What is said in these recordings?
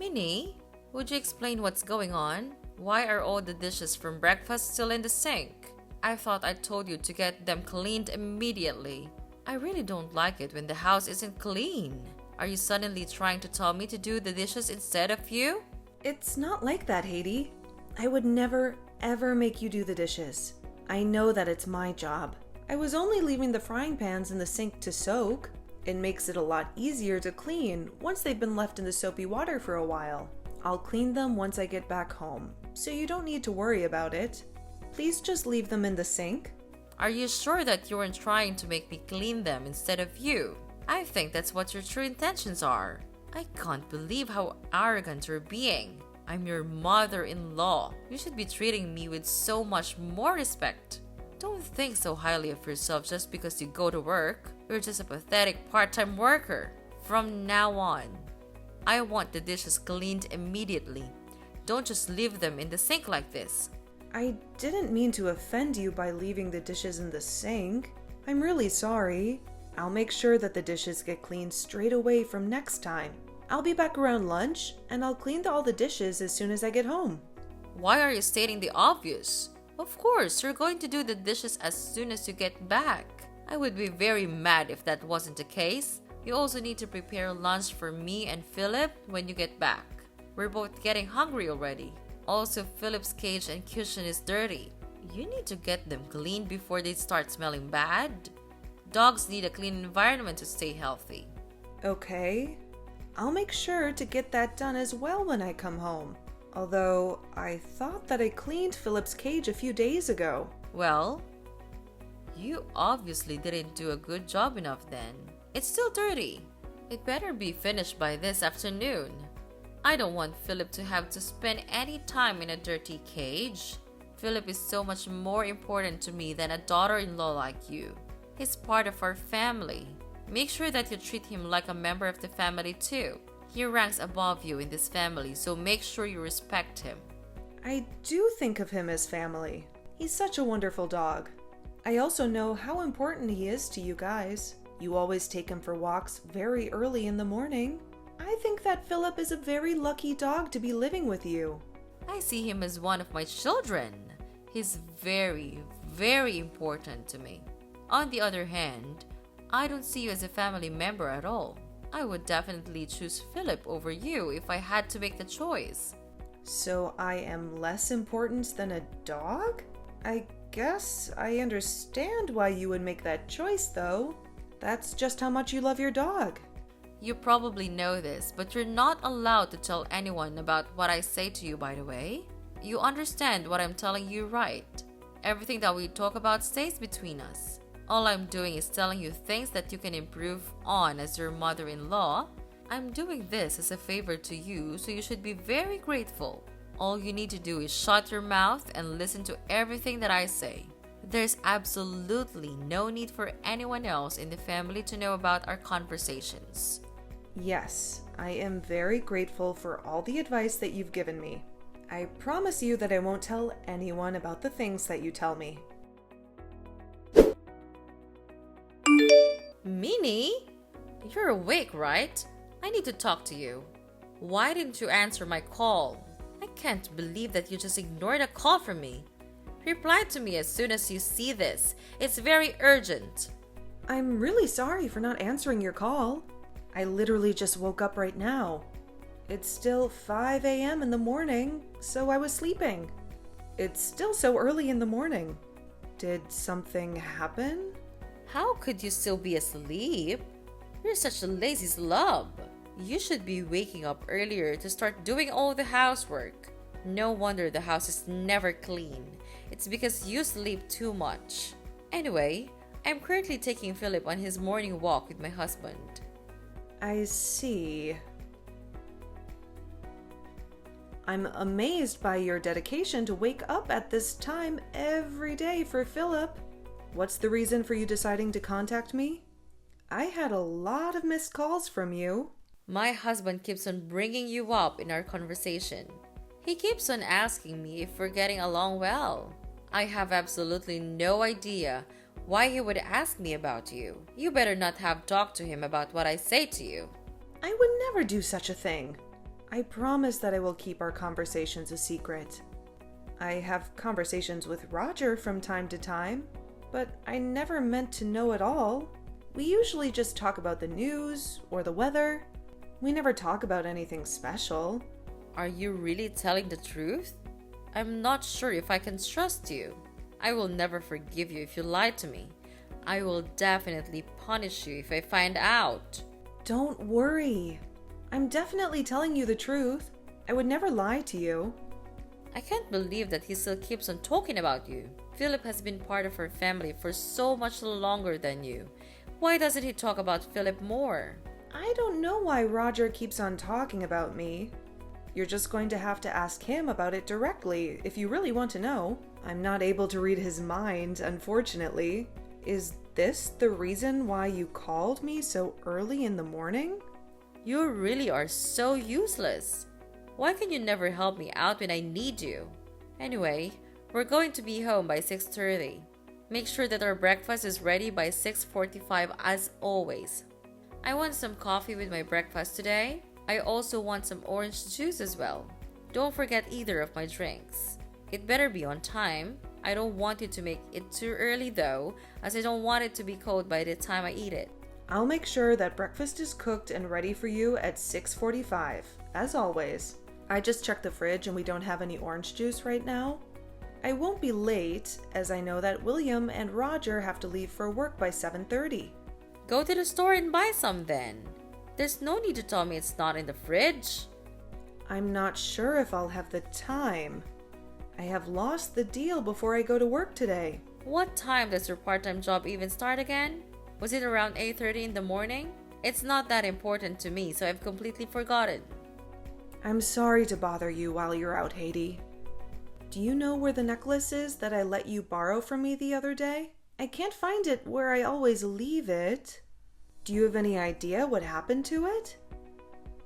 Minnie, would you explain what's going on? Why are all the dishes from breakfast still in the sink? I thought I told you to get them cleaned immediately. I really don't like it when the house isn't clean. Are you suddenly trying to tell me to do the dishes instead of you? It's not like that, Haiti. I would never, ever make you do the dishes. I know that it's my job. I was only leaving the frying pans in the sink to soak. It makes it a lot easier to clean once they've been left in the soapy water for a while. I'll clean them once I get back home, so you don't need to worry about it. Please just leave them in the sink. Are you sure that you weren't trying to make me clean them instead of you? I think that's what your true intentions are. I can't believe how arrogant you're being. I'm your mother-in-law. You should be treating me with so much more respect. Don't think so highly of yourself just because you go to work. You're just a pathetic part-time worker. From now on, I want the dishes cleaned immediately. Don't just leave them in the sink like this. I didn't mean to offend you by leaving the dishes in the sink. I'm really sorry. I'll make sure that the dishes get cleaned straight away from next time. I'll be back around lunch, and I'll clean all the dishes as soon as I get home. Why are you stating the obvious? Of course, you're going to do the dishes as soon as you get back. I would be very mad if that wasn't the case. You also need to prepare lunch for me and Philip when you get back. We're both getting hungry already. Also, Philip's cage and cushion is dirty. You need to get them cleaned before they start smelling bad. Dogs need a clean environment to stay healthy. Okay. I'll make sure to get that done as well when I come home. Although, I thought that I cleaned Philip's cage a few days ago. Well, you obviously didn't do a good job enough then. It's still dirty. It better be finished by this afternoon. I don't want Philip to have to spend any time in a dirty cage. Philip is so much more important to me than a daughter-in-law like you. He's part of our family. Make sure that you treat him like a member of the family too. He ranks above you in this family, so make sure you respect him. I do think of him as family. He's such a wonderful dog. I also know how important he is to you guys. You always take him for walks very early in the morning. I think that Philip is a very lucky dog to be living with you. I see him as one of my children. He's very, very important to me. On the other hand, I don't see you as a family member at all. I would definitely choose Philip over you if I had to make the choice. So I am less important than a dog? I guess I understand why you would make that choice, though. That's just how much you love your dog. You probably know this, but you're not allowed to tell anyone about what I say to you, by the way. You understand what I'm telling you, right? Everything that we talk about stays between us. All I'm doing is telling you things that you can improve on as your mother-in-law. I'm doing this as a favor to you, so you should be very grateful. All you need to do is shut your mouth and listen to everything that I say. There's absolutely no need for anyone else in the family to know about our conversations. Yes, I am very grateful for all the advice that you've given me. I promise you that I won't tell anyone about the things that you tell me. Minnie? You're awake, right? I need to talk to you. Why didn't you answer my call? I can't believe that you just ignored a call from me. Reply to me as soon as you see this. It's very urgent. I'm really sorry for not answering your call. I literally just woke up right now. It's still 5 a.m. in the morning, so I was sleeping. It's still so early in the morning. Did something happen? How could you still be asleep? You're such a lazy slob. You should be waking up earlier to start doing all the housework. No wonder the house is never clean. It's because you sleep too much. Anyway, I'm currently taking Philip on his morning walk with my husband. I see. I'm amazed by your dedication to wake up at this time every day for Philip. What's the reason for you deciding to contact me? I had a lot of missed calls from you. My husband keeps on bringing you up in our conversation. He keeps on asking me if we're getting along well. I have absolutely no idea why he would ask me about you. You better not have talked to him about what I say to you. I would never do such a thing. I promise that I will keep our conversations a secret. I have conversations with Roger from time to time, but I never meant to know it all. We usually just talk about the news or the weather. We never talk about anything special. Are you really telling the truth? I'm not sure if I can trust you. I will never forgive you if you lie to me. I will definitely punish you if I find out. Don't worry. I'm definitely telling you the truth. I would never lie to you. I can't believe that he still keeps on talking about you. Philip has been part of our family for so much longer than you. Why doesn't he talk about Philip more? I don't know why Roger keeps on talking about me. You're just going to have to ask him about it directly if you really want to know. I'm not able to read his mind, unfortunately. Is this the reason why you called me so early in the morning? You really are so useless. Why can you never help me out when I need you? Anyway, we're going to be home by 6:30. Make sure that our breakfast is ready by 6:45 as always. I want some coffee with my breakfast today. I also want some orange juice as well. Don't forget either of my drinks. It better be on time. I don't want you to make it too early though, as I don't want it to be cold by the time I eat it. I'll make sure that breakfast is cooked and ready for you at 6:45, as always. I just checked the fridge and we don't have any orange juice right now. I won't be late, as I know that William and Roger have to leave for work by 7:30. Go to the store and buy some then. There's no need to tell me it's not in the fridge. I'm not sure if I'll have the time. I have lost the deal before I go to work today. What time does your part-time job even start again? Was it around 8:30 in the morning? It's not that important to me, so I've completely forgotten. I'm sorry to bother you while you're out, Haiti. Do you know where the necklace is that I let you borrow from me the other day? I can't find it where I always leave it. Do you have any idea what happened to it?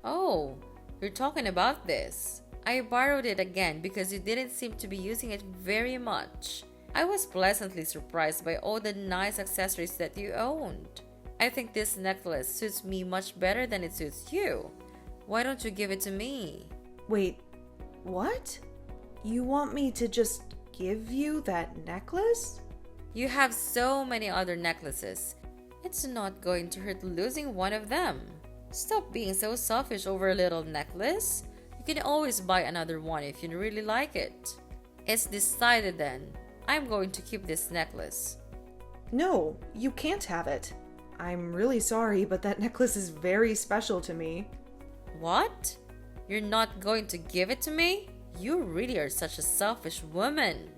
Oh, you're talking about this. I borrowed it again because you didn't seem to be using it very much. I was pleasantly surprised by all the nice accessories that you owned. I think this necklace suits me much better than it suits you. Why don't you give it to me? Wait, what? You want me to just give you that necklace? You have so many other necklaces. It's not going to hurt losing one of them. Stop being so selfish over a little necklace. You can always buy another one if you really like it. It's decided then. I'm going to keep this necklace. No, you can't have it. I'm really sorry, but that necklace is very special to me. What? You're not going to give it to me? You really are such a selfish woman.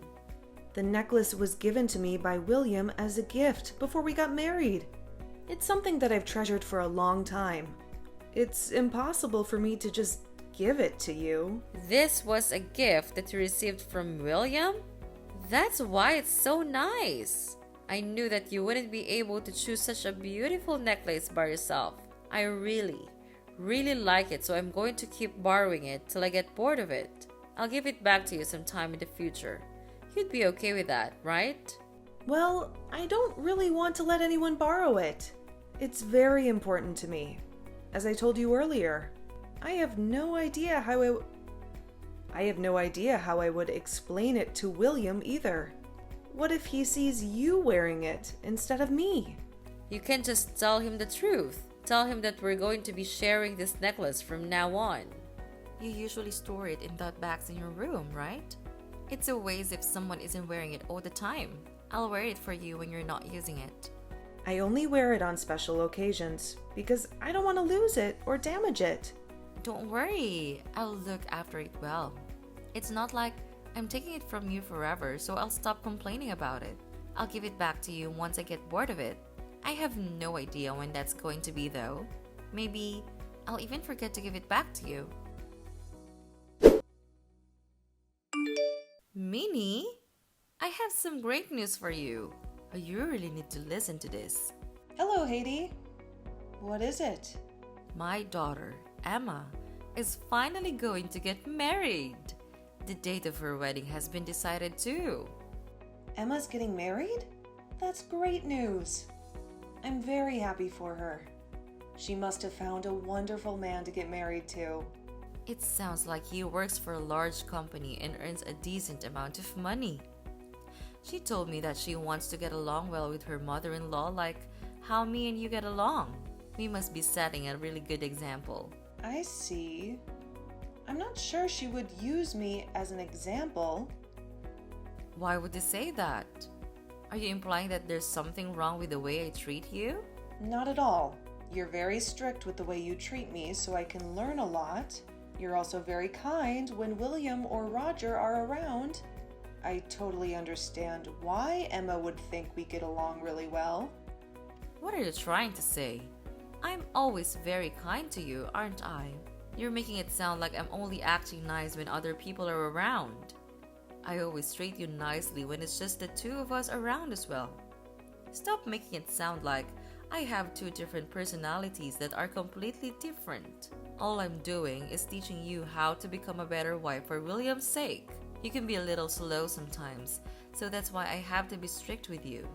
The necklace was given to me by William as a gift before we got married. It's something that I've treasured for a long time. It's impossible for me to just give it to you. This was a gift that you received from William? That's why it's so nice. I knew that you wouldn't be able to choose such a beautiful necklace by yourself. I really like it, so I'm going to keep borrowing it till I get bored of it. I'll give it back to you sometime in the future. You'd be okay with that, right? Well, I don't really want to let anyone borrow it. It's very important to me. As I told you earlier, I have no idea how I would explain it to William either. What if he sees you wearing it instead of me? You can just tell him the truth. Tell him that we're going to be sharing this necklace from now on. You usually store it in that bags in your room, right? It's a waste if someone isn't wearing it all the time. I'll wear it for you when you're not using it. I only wear it on special occasions because I don't want to lose it or damage it. Don't worry, I'll look after it well. It's not like I'm taking it from you forever, so I'll stop complaining about it. I'll give it back to you once I get bored of it. I have no idea when that's going to be though. Maybe I'll even forget to give it back to you. Minnie, I have some great news for you. You really need to listen to this. Hello, Haiti. What is it? My daughter, Emma, is finally going to get married. The date of her wedding has been decided too. Emma's getting married? That's great news. I'm very happy for her. She must have found a wonderful man to get married to. It sounds like he works for a large company and earns a decent amount of money. She told me that she wants to get along well with her mother-in-law like how me and you get along. We must be setting a really good example. I see. I'm not sure she would use me as an example. Why would you say that? Are you implying that there's something wrong with the way I treat you? Not at all. You're very strict with the way you treat me, so I can learn a lot. You're also very kind when William or Roger are around. I totally understand why Emma would think we get along really well. What are you trying to say? I'm always very kind to you, aren't I? You're making it sound like I'm only acting nice when other people are around. I always treat you nicely when it's just the two of us around as well. Stop making it sound like I have two different personalities that are completely different. All I'm doing is teaching you how to become a better wife for William's sake. You can be a little slow sometimes, so that's why I have to be strict with you.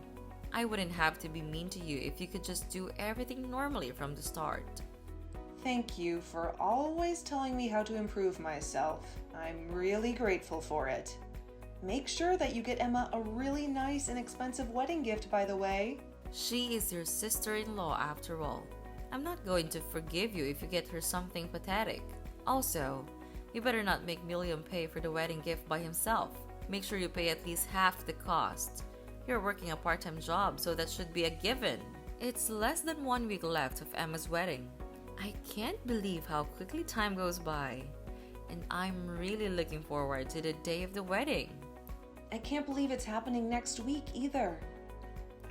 I wouldn't have to be mean to you if you could just do everything normally from the start. Thank you for always telling me how to improve myself. I'm really grateful for it. Make sure that you get Emma a really nice and expensive wedding gift, by the way. She is your sister-in-law after all. I'm not going to forgive you if you get her something pathetic. Also, you better not make William pay for the wedding gift by himself. Make sure you pay at least half the cost. You're working a part-time job, so that should be a given. It's less than 1 week left of Emma's wedding. I can't believe how quickly time goes by. And I'm really looking forward to the day of the wedding. I can't believe it's happening next week either.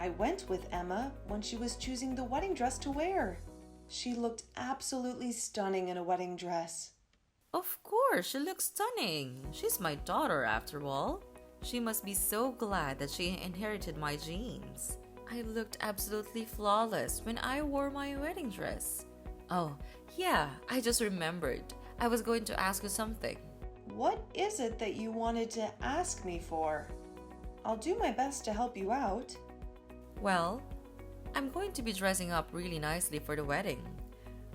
I went with Emma when she was choosing the wedding dress to wear. She looked absolutely stunning in a wedding dress. Of course, she looks stunning. She's my daughter after all. She must be so glad that she inherited my genes. I looked absolutely flawless when I wore my wedding dress. Oh, yeah, I just remembered. I was going to ask you something. What is it that you wanted to ask me for? I'll do my best to help you out. Well, I'm going to be dressing up really nicely for the wedding.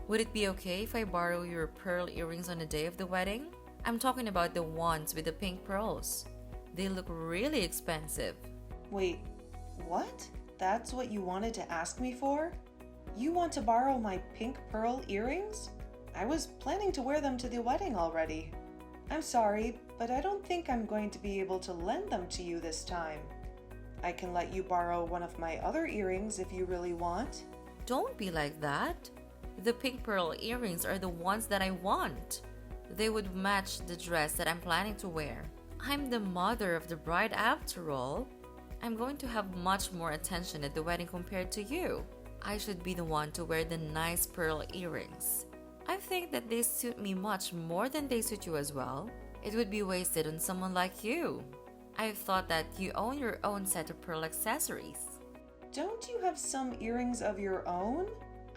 Would it be okay if I borrow your pearl earrings on the day of the wedding? I'm talking about the ones with the pink pearls. They look really expensive. Wait, what? That's what you wanted to ask me for? You want to borrow my pink pearl earrings? I was planning to wear them to the wedding already. I'm sorry, but I don't think I'm going to be able to lend them to you this time. I can let you borrow one of my other earrings if you really want. Don't be like that. The pink pearl earrings are the ones that I want. They would match the dress that I'm planning to wear. I'm the mother of the bride after all. I'm going to have much more attention at the wedding compared to you. I should be the one to wear the nice pearl earrings. I think that they suit me much more than they suit you as well. It would be wasted on someone like you. I've thought that you own your own set of pearl accessories. Don't you have some earrings of your own?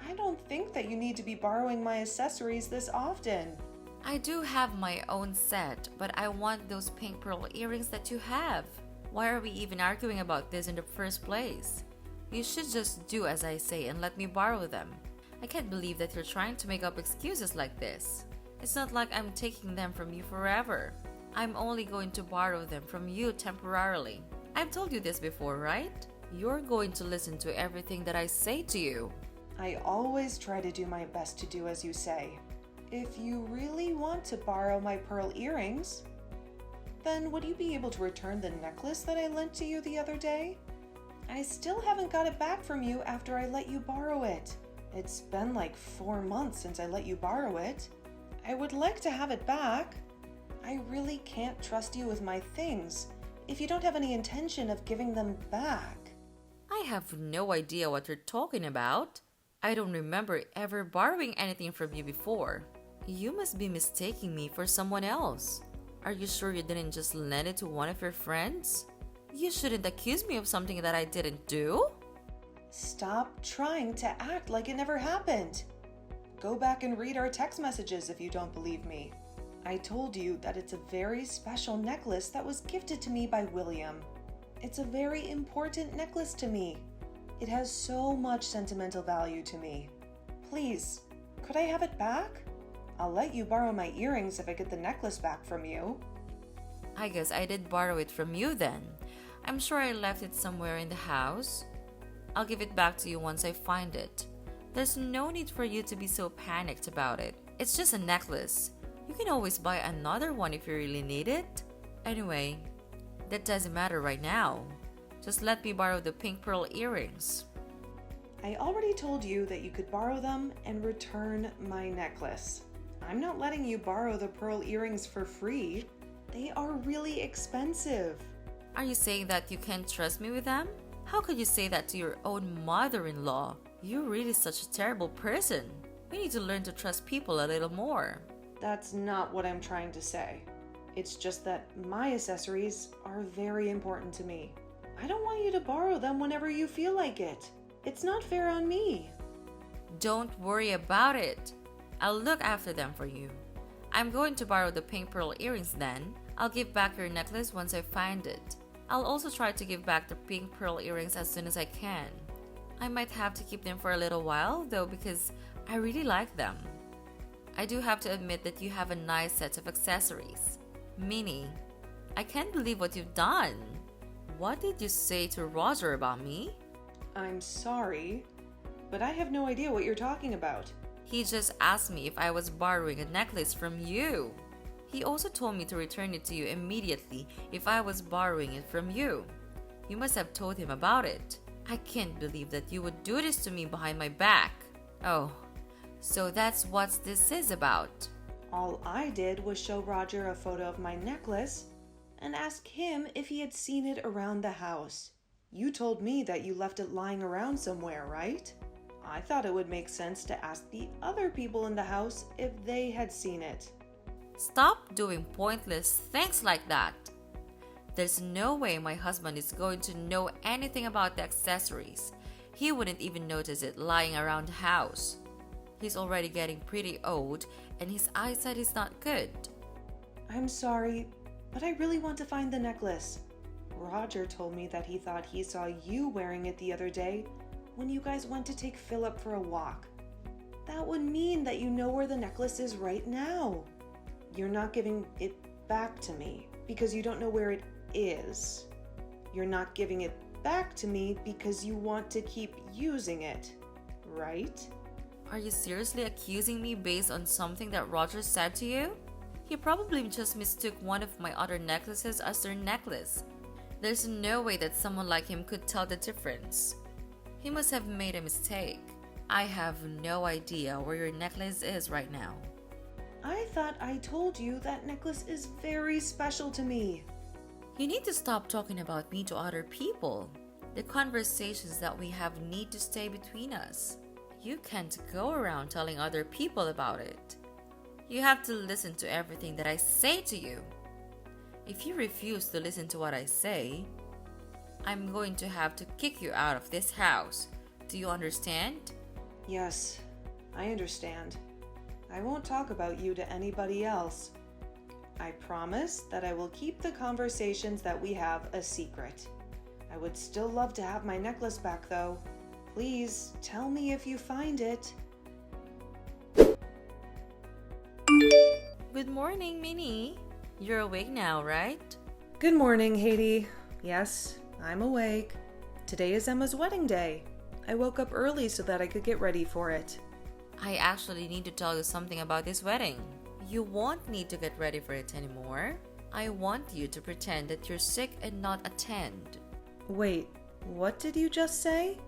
I don't think that you need to be borrowing my accessories this often. I do have my own set, but I want those pink pearl earrings that you have. Why are we even arguing about this in the first place? You should just do as I say and let me borrow them. I can't believe that you're trying to make up excuses like this. It's not like I'm taking them from you forever. I'm only going to borrow them from you temporarily. I've told you this before, right? You're going to listen to everything that I say to you. I always try to do my best to do as you say. If you really want to borrow my pearl earrings, then would you be able to return the necklace that I lent to you the other day? I still haven't got it back from you after I let you borrow it. It's been like 4 months since I let you borrow it. I would like to have it back. I really can't trust you with my things if you don't have any intention of giving them back. I have no idea what you're talking about. I don't remember ever borrowing anything from you before. You must be mistaking me for someone else. Are you sure you didn't just lend it to one of your friends? You shouldn't accuse me of something that I didn't do. Stop trying to act like it never happened. Go back and read our text messages if you don't believe me. I told you that it's a very special necklace that was gifted to me by William. It's a very important necklace to me. It has so much sentimental value to me. Please, could I have it back? I'll let you borrow my earrings if I get the necklace back from you. I guess I did borrow it from you then. I'm sure I left it somewhere in the house. I'll give it back to you once I find it. There's no need for you to be so panicked about it. It's just a necklace. You can always buy another one if you really need it. Anyway, that doesn't matter right now. Just let me borrow the pink pearl earrings. I already told you that you could borrow them and return my necklace. I'm not letting you borrow the pearl earrings for free. They are really expensive. Are you saying that you can't trust me with them? How could you say that to your own mother-in-law? You're really such a terrible person. We need to learn to trust people a little more. That's not what I'm trying to say. It's just that my accessories are very important to me. I don't want you to borrow them whenever you feel like it. It's not fair on me. Don't worry about it. I'll look after them for you. I'm going to borrow the pink pearl earrings then. I'll give back your necklace once I find it. I'll also try to give back the pink pearl earrings as soon as I can. I might have to keep them for a little while though because I really like them. I do have to admit that you have a nice set of accessories. Minnie, I can't believe what you've done. What did you say to Roger about me? I'm sorry, but I have no idea what you're talking about. He just asked me if I was borrowing a necklace from you. He also told me to return it to you immediately if I was borrowing it from you. You must have told him about it. I can't believe that you would do this to me behind my back. Oh, so that's what this is about. All I did was show Roger a photo of my necklace and ask him if he had seen it around the house. You told me that you left it lying around somewhere, right? I thought it would make sense to ask the other people in the house if they had seen it. Stop doing pointless things like that. There's no way my husband is going to know anything about the accessories. He wouldn't even notice it lying around the house. He's already getting pretty old and his eyesight is not good. I'm sorry, but I really want to find the necklace. Roger told me that he thought he saw you wearing it the other day when you guys went to take Philip for a walk. That would mean that you know where the necklace is right now. You're not giving it back to me because you don't know where it is. You're not giving it back to me because you want to keep using it, right? Are you seriously accusing me based on something that Roger said to you? He probably just mistook one of my other necklaces as their necklace. There's no way that someone like him could tell the difference. He must have made a mistake. I have no idea where your necklace is right now. I thought I told you that necklace is very special to me. You need to stop talking about me to other people. The conversations that we have need to stay between us. You can't go around telling other people about it. You have to listen to everything that I say to you. If you refuse to listen to what I say, I'm going to have to kick you out of this house. Do you understand? Yes, I understand. I won't talk about you to anybody else. I promise that I will keep the conversations that we have a secret. I would still love to have my necklace back though. Please tell me if you find it. Good morning, Minnie. You're awake now, right? Good morning, Haiti. Yes, I'm awake. Today is Emma's wedding day. I woke up early so that I could get ready for it. I actually need to tell you something about this wedding. You won't need to get ready for it anymore. I want you to pretend that you're sick and not attend. Wait, what did you just say?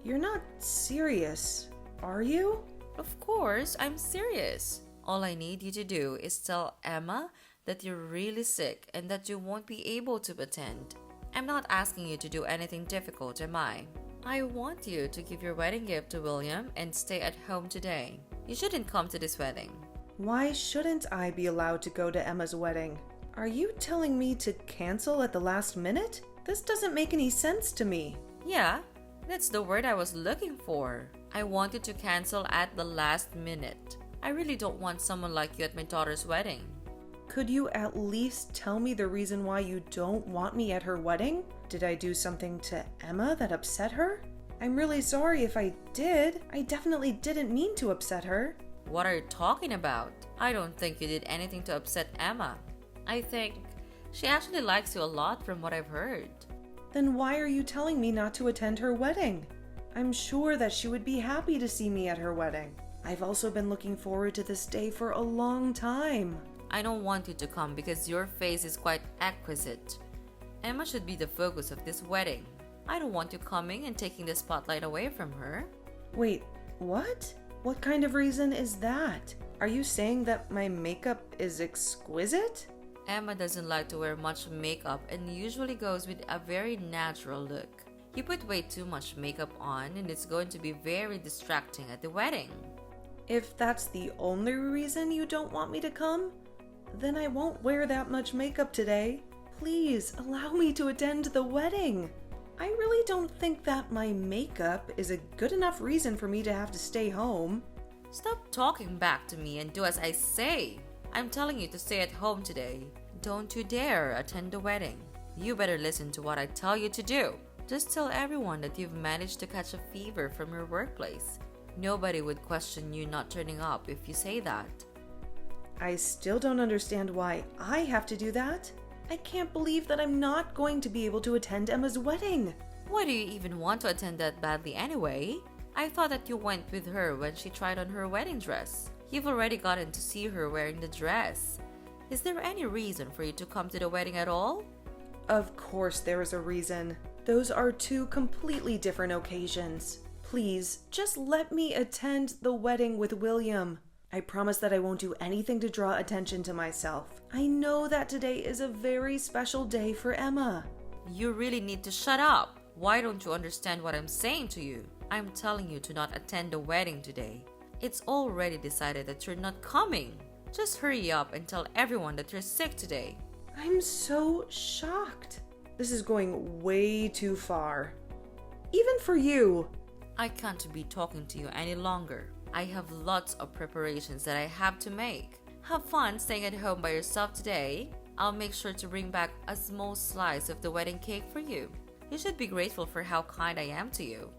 You're not serious, are you? Of course, I'm serious. All I need you to do is tell Emma that you're really sick and that you won't be able to attend. I'm not asking you to do anything difficult, am I? I want you to give your wedding gift to William and stay at home today. You shouldn't come to this wedding. Why shouldn't I be allowed to go to Emma's wedding? Are you telling me to cancel at the last minute? This doesn't make any sense to me. Yeah, that's the word I was looking for. I want you to cancel at the last minute. I really don't want someone like you at my daughter's wedding. Could you at least tell me the reason why you don't want me at her wedding? Did I do something to Emma that upset her? I'm really sorry if I did. I definitely didn't mean to upset her. What are you talking about? I don't think you did anything to upset Emma. I think she actually likes you a lot from what I've heard. Then why are you telling me not to attend her wedding? I'm sure that she would be happy to see me at her wedding. I've also been looking forward to this day for a long time. I don't want you to come because your face is quite exquisite. Emma should be the focus of this wedding. I don't want you coming and taking the spotlight away from her. Wait, what? What kind of reason is that? Are you saying that my makeup is exquisite? Emma doesn't like to wear much makeup and usually goes with a very natural look. You put way too much makeup on and it's going to be very distracting at the wedding. If that's the only reason you don't want me to come, then I won't wear that much makeup today. Please allow me to attend the wedding. I really don't think that my makeup is a good enough reason for me to have to stay home. Stop talking back to me and do as I say. I'm telling you to stay at home today. Don't you dare attend the wedding. You better listen to what I tell you to do. Just tell everyone that you've managed to catch a fever from your workplace. Nobody would question you not turning up if you say that. I still don't understand why I have to do that. I can't believe that I'm not going to be able to attend Emma's wedding. Why do you even want to attend that badly anyway? I thought that you went with her when she tried on her wedding dress. You've already gotten to see her wearing the dress. Is there any reason for you to come to the wedding at all? Of course there is a reason. Those are two completely different occasions. Please, just let me attend the wedding with William. I promise that I won't do anything to draw attention to myself. I know that today is a very special day for Emma. You really need to shut up. Why don't you understand what I'm saying to you? I'm telling you to not attend the wedding today. It's already decided that you're not coming. Just hurry up and tell everyone that you're sick today. I'm so shocked. This is going way too far. Even for you. I can't be talking to you any longer. I have lots of preparations that I have to make. Have fun staying at home by yourself today. I'll make sure to bring back a small slice of the wedding cake for you. You should be grateful for how kind I am to you.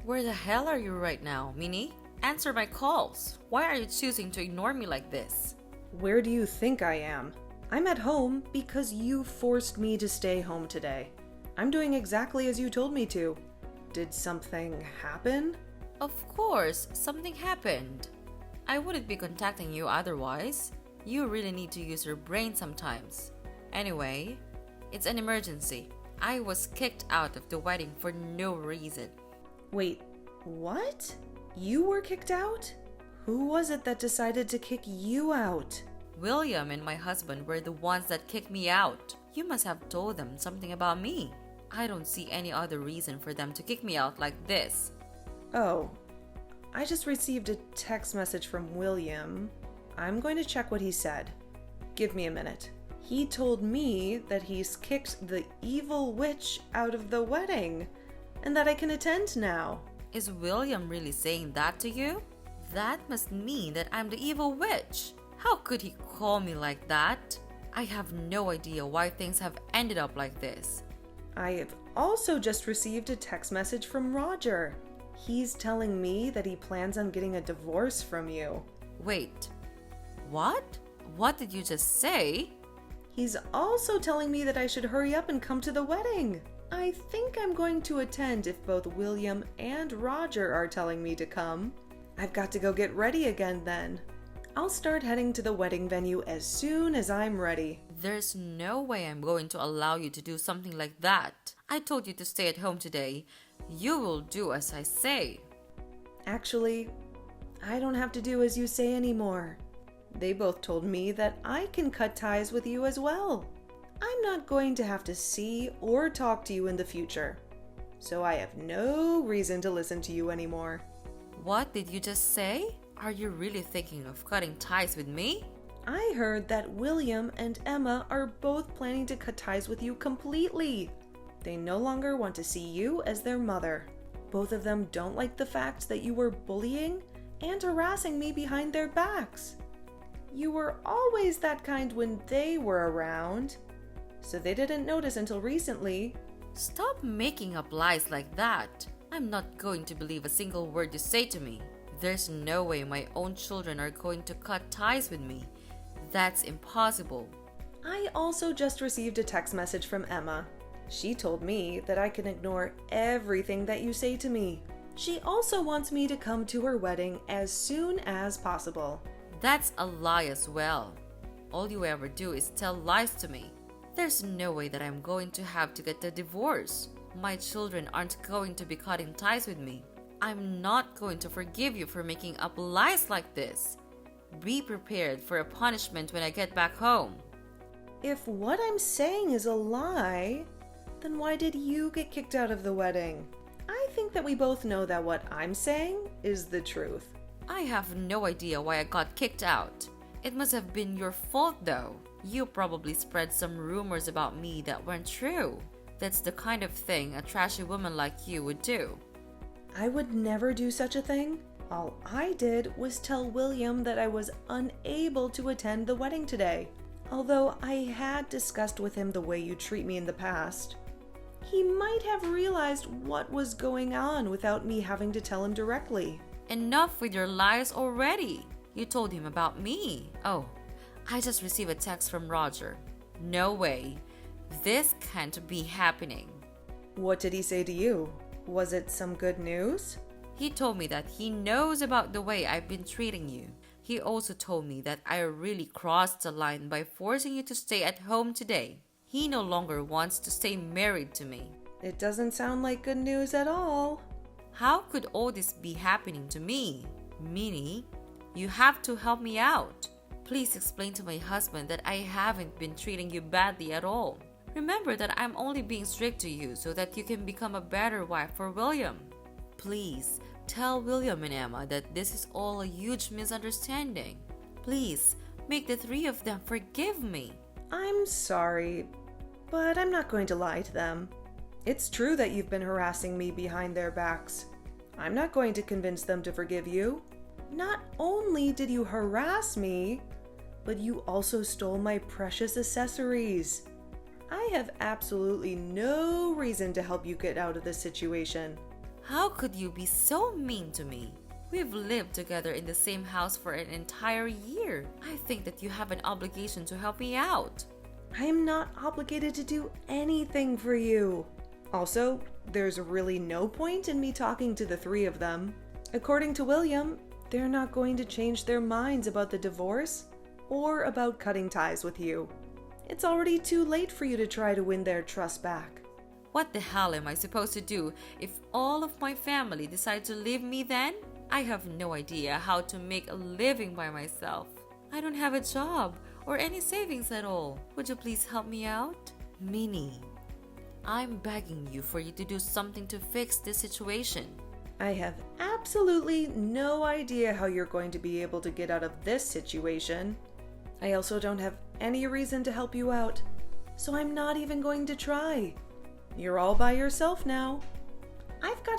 Where the hell are you right now, Minnie? Answer my calls. Why are you choosing to ignore me like this? Where do you think I am? I'm at home because you forced me to stay home today. I'm doing exactly as you told me to. Did something happen? Of course, something happened. I wouldn't be contacting you otherwise. You really need to use your brain sometimes. Anyway, it's an emergency. I was kicked out of the wedding for no reason. Wait, what? You were kicked out? Who was it that decided to kick you out? William and my husband were the ones that kicked me out. You must have told them something about me. I don't see any other reason for them to kick me out like this. Oh, I just received a text message from William. I'm going to check what he said. Give me a minute. He told me that he's kicked the evil witch out of the wedding and that I can attend now. Is William really saying that to you? That must mean that I'm the evil witch. How could he call me like that? I have no idea why things have ended up like this. I have also just received a text message from Roger. He's telling me that he plans on getting a divorce from you. Wait, what? What did you just say? He's also telling me that I should hurry up and come to the wedding. I think I'm going to attend if both William and Roger are telling me to come. I've got to go get ready again then. I'll start heading to the wedding venue as soon as I'm ready. There's no way I'm going to allow you to do something like that. I told you to stay at home today. You will do as I say. Actually, I don't have to do as you say anymore. They both told me that I can cut ties with you as well. I'm not going to have to see or talk to you in the future. So I have no reason to listen to you anymore. What did you just say? Are you really thinking of cutting ties with me? I heard that William and Emma are both planning to cut ties with you completely. They no longer want to see you as their mother. Both of them don't like the fact that you were bullying and harassing me behind their backs. You were always that kind when they were around, so they didn't notice until recently. Stop making up lies like that. I'm not going to believe a single word you say to me. There's no way my own children are going to cut ties with me. That's impossible. I also just received a text message from Emma. She told me that I can ignore everything that you say to me. She also wants me to come to her wedding as soon as possible. That's a lie as well. All you ever do is tell lies to me. There's no way that I'm going to have to get a divorce. My children aren't going to be cutting ties with me. I'm not going to forgive you for making up lies like this. Be prepared for a punishment when I get back home. If what I'm saying is a lie, then why did you get kicked out of the wedding? I think that we both know that what I'm saying is the truth. I have no idea why I got kicked out. It must have been your fault though. You probably spread some rumors about me that weren't true. That's the kind of thing a trashy woman like you would do. I would never do such a thing. All I did was tell William that I was unable to attend the wedding today. Although I had discussed with him the way you treat me in the past. He might have realized what was going on without me having to tell him directly. Enough with your lies already. You told him about me. Oh, I just received a text from Roger. No way. This can't be happening. What did he say to you? Was it some good news? He told me that he knows about the way I've been treating you. He also told me that I really crossed the line by forcing you to stay at home today. He no longer wants to stay married to me. It doesn't sound like good news at all. How could all this be happening to me? Minnie, you have to help me out. Please explain to my husband that I haven't been treating you badly at all. Remember that I'm only being strict to you so that you can become a better wife for William. Please, tell William and Emma that this is all a huge misunderstanding. Please, make the three of them forgive me. I'm sorry, but I'm not going to lie to them. It's true that you've been harassing me behind their backs. I'm not going to convince them to forgive you. Not only did you harass me, but you also stole my precious accessories. I have absolutely no reason to help you get out of this situation. How could you be so mean to me? We've lived together in the same house for an entire year. I think that you have an obligation to help me out. I am not obligated to do anything for you. Also, there's really no point in me talking to the three of them. According to William, they're not going to change their minds about the divorce or about cutting ties with you. It's already too late for you to try to win their trust back. What the hell am I supposed to do if all of my family decide to leave me then? I have no idea how to make a living by myself. I don't have a job or any savings at all. Would you please help me out? Minnie, I'm begging you for you to do something to fix this situation. I have absolutely no idea how you're going to be able to get out of this situation. I also don't have any reason to help you out, so I'm not even going to try. You're all by yourself now. I've got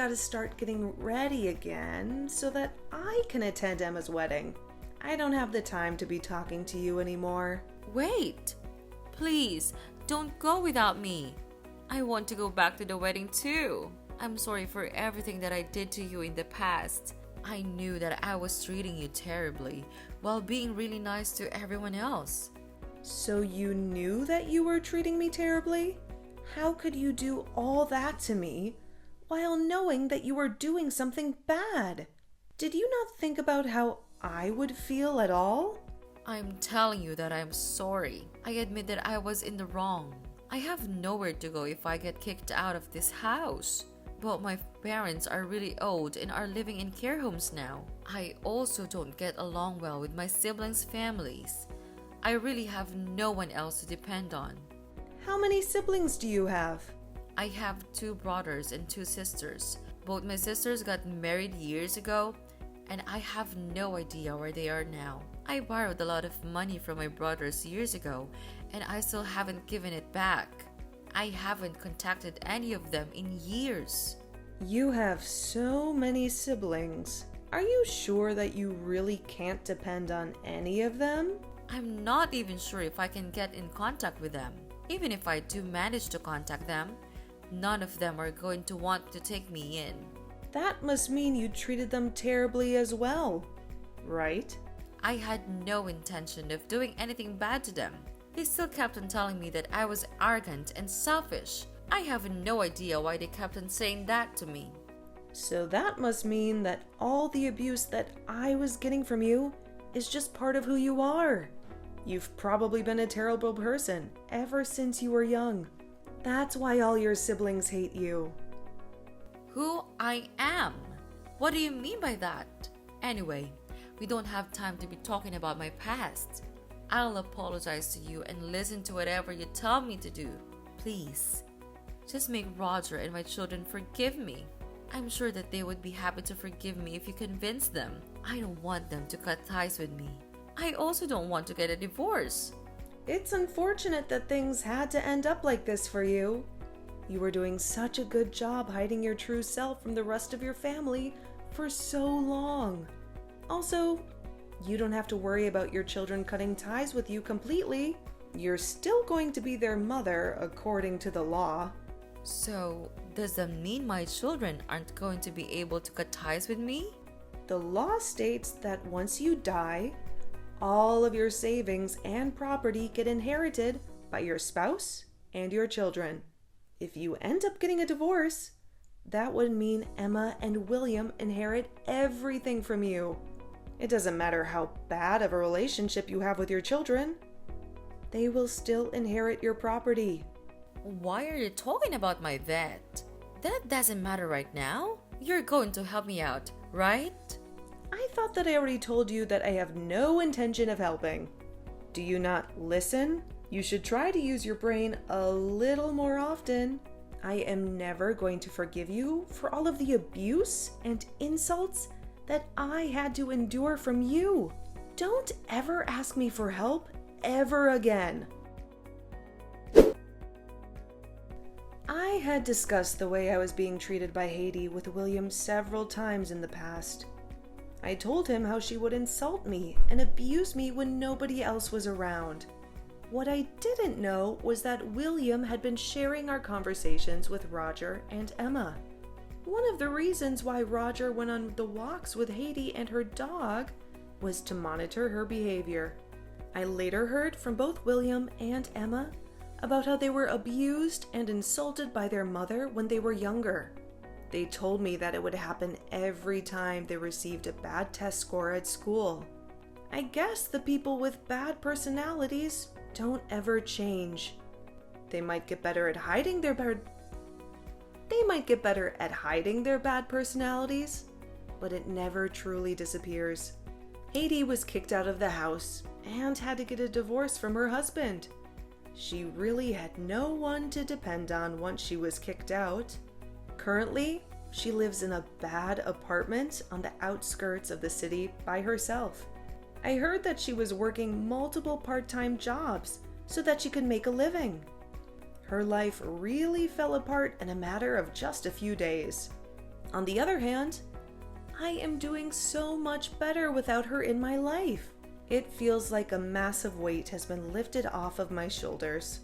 to start getting ready again so that I can attend Emma's wedding. I don't have the time to be talking to you anymore. Wait, please don't go without me. I want to go back to the wedding too. I'm sorry for everything that I did to you in the past. I knew that I was treating you terribly while being really nice to everyone else. So you knew that you were treating me terribly? How could you do all that to me while knowing that you were doing something bad? Did you not think about how I would feel at all? I'm telling you that I'm sorry. I admit that I was in the wrong. I have nowhere to go if I get kicked out of this house. But my parents are really old and are living in care homes now. I also don't get along well with my siblings' families. I really have no one else to depend on. How many siblings do you have? I have 2 brothers and 2 sisters. Both my sisters got married years ago, and I have no idea where they are now. I borrowed a lot of money from my brothers years ago, and I still haven't given it back. I haven't contacted any of them in years. You have so many siblings. Are you sure that you really can't depend on any of them? I'm not even sure if I can get in contact with them. Even if I do manage to contact them, None of them are going to want to take me in. That must mean you treated them terribly as well, right? I had no intention of doing anything bad to them. They still kept on telling me that I was arrogant and selfish. I have no idea why they kept on saying that to me. So that must mean that all the abuse that I was getting from you is just part of who you are. You've probably been a terrible person ever since you were young. That's why all your siblings hate you. Who I am? What do you mean by that? Anyway, we don't have time to be talking about my past. I'll apologize to you and listen to whatever you tell me to do. Please, just make Roger and my children forgive me. I'm sure that they would be happy to forgive me if you convince them. I don't want them to cut ties with me. I also don't want to get a divorce. It's unfortunate that things had to end up like this for you. You were doing such a good job hiding your true self from the rest of your family for so long. Also, you don't have to worry about your children cutting ties with you completely. You're still going to be their mother according to the law. So, does that mean my children aren't going to be able to cut ties with me? The law states that once you die, all of your savings and property get inherited by your spouse and your children. If you end up getting a divorce, that would mean Emma and William inherit everything from you. It doesn't matter how bad of a relationship you have with your children. They will still inherit your property. Why are you talking about my vet? That doesn't matter right now. You're going to help me out, right? I thought that I already told you that I have no intention of helping. Do you not listen? You should try to use your brain a little more often. I am never going to forgive you for all of the abuse and insults that I had to endure from you. Don't ever ask me for help ever again. I had discussed the way I was being treated by Haiti with William several times in the past. I told him how she would insult me and abuse me when nobody else was around. What I didn't know was that William had been sharing our conversations with Roger and Emma. One of the reasons why Roger went on the walks with Haiti and her dog was to monitor her behavior. I later heard from both William and Emma about how they were abused and insulted by their mother when they were younger. They told me that it would happen every time they received a bad test score at school. I guess the people with bad personalities don't ever change. They might get better at hiding their bad personalities, but it never truly disappears. Haiti was kicked out of the house and had to get a divorce from her husband. She really had no one to depend on once she was kicked out. Currently, she lives in a bad apartment on the outskirts of the city by herself. I heard that she was working multiple part-time jobs so that she could make a living. Her life really fell apart in a matter of just a few days. On the other hand, I am doing so much better without her in my life. It feels like a massive weight has been lifted off of my shoulders.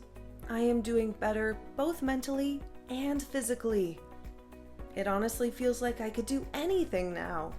I am doing better both mentally and physically. It honestly feels like I could do anything now.